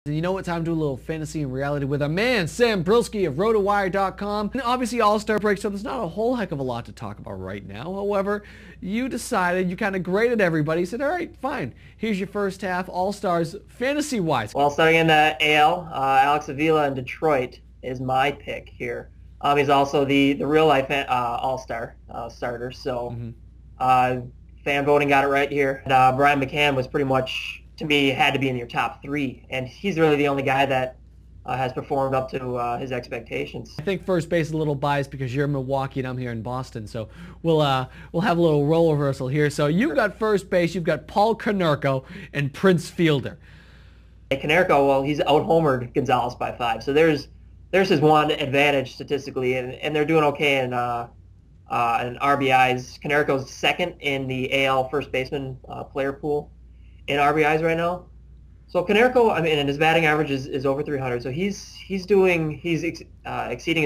And you know what? Time to do a little fantasy and reality with our man, Sam Brylski of RotoWire.com. And obviously All-Star break, so there's not a whole heck of a lot to talk about right now. However, you decided, you kind of graded everybody. You said, all right, fine. Here's your first half All-Stars fantasy-wise. Well, starting in the AL, Alex Avila in Detroit is my pick here. He's also the real-life All-Star starter, so fan voting got it right here. And, Brian McCann was pretty much, to me, had to be in your top three, and he's really the only guy that has performed up to his expectations. I think first base is a little biased because you're in Milwaukee and I'm here in Boston, so we'll have a little role reversal here. So you've got first base, you've got Paul Konerko and Prince Fielder. Konerko, well, he's out-homered Gonzalez by 5, so there's his one advantage statistically, and they're doing okay in RBIs. Konerko's second in the AL first baseman player pool in RBIs right now. So Konerko, I mean, and his batting average is over 300, so he's exceeding his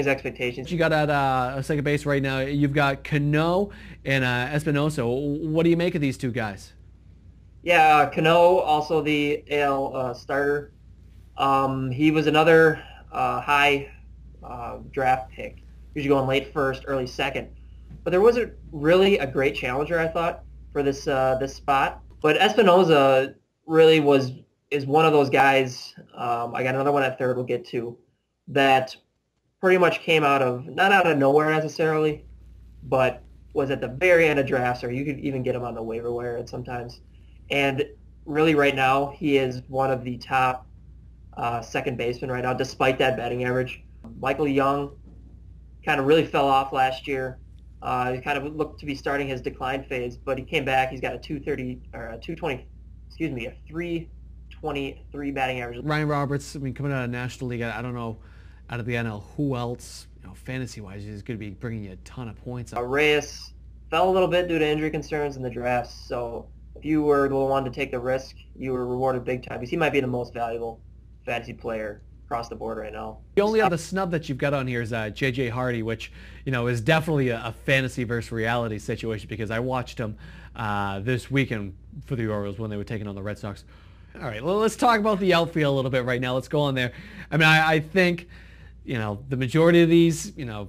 expectations. You got at second base right now. You've got Cano and Espinosa. What do you make of these two guys? Yeah, Cano, also the AL starter. He was another high draft pick. Usually going late first, early second. But there wasn't really a great challenger, I thought, for this spot. But Espinosa really is one of those guys. I got another one at third we'll get to, that pretty much came not out of nowhere necessarily, but was at the very end of drafts, or you could even get him on the waiver wire at sometimes. And really right now, he is one of the top second basemen right now, despite that batting average. Michael Young kind of really fell off last year. He kind of looked to be starting his decline phase, but he came back. He's got a 323 batting average. Ryan Roberts, I mean, coming out of National League, I don't know, out of the NL, who else, fantasy-wise, is going to be bringing you a ton of points. Reyes fell a little bit due to injury concerns in the drafts, so if you were the one to take the risk, you were rewarded big time, because he might be the most valuable fantasy player across the board right now. The only other snub that you've got on here is J.J. Hardy, which is definitely a fantasy versus reality situation, because I watched him this weekend for the Orioles when they were taking on the Red Sox. All right, well, let's talk about the outfield a little bit right now. Let's go on there. I mean, I think the majority of these, I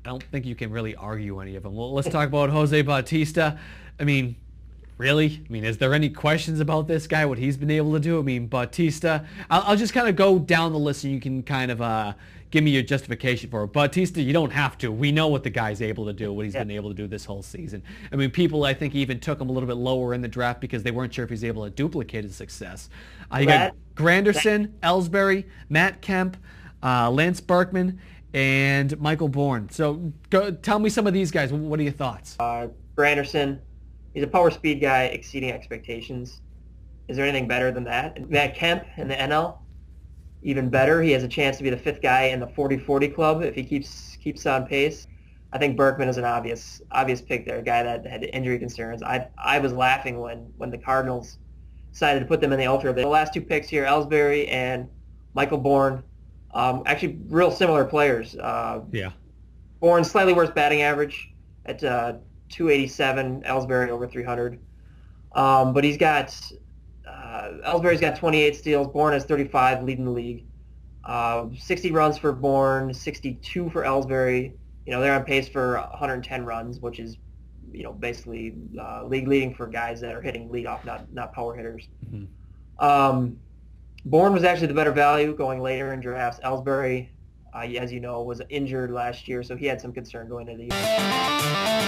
don't think you can really argue any of them. Well, let's talk about Jose Bautista. I mean, really? I mean, is there any questions about this guy, what he's been able to do? I mean, Bautista, I'll just kind of go down the list and you can kind of give me your justification for it. Bautista, you don't have to. We know what the guy's able to do, what he's been able to do this whole season. I mean, people, I think, even took him a little bit lower in the draft because they weren't sure if he's able to duplicate his success. You got Granderson, Ellsbury, Matt Kemp, Lance Berkman, and Michael Bourne. So tell me some of these guys. What are your thoughts? Granderson, he's a power speed guy exceeding expectations. Is there anything better than that? Matt Kemp in the NL, even better. He has a chance to be the 5th guy in the 40-40 club if he keeps on pace. I think Berkman is an obvious pick there, a guy that had injury concerns. I was laughing when the Cardinals decided to put them in the ultra. The last 2 picks here, Ellsbury and Michael Bourne, actually real similar players. Bourne, slightly worse batting average at 287, Ellsbury over 300. But he's got Ellsbury's got 28 steals. Bourne has 35, leading the league. 60 runs for Bourne, 62 for Ellsbury. They're on pace for 110 runs, which is, basically league leading for guys that are hitting leadoff, not power hitters. Bourne was actually the better value going later in drafts. Ellsbury, as you know, was injured last year, so he had some concern going into the year.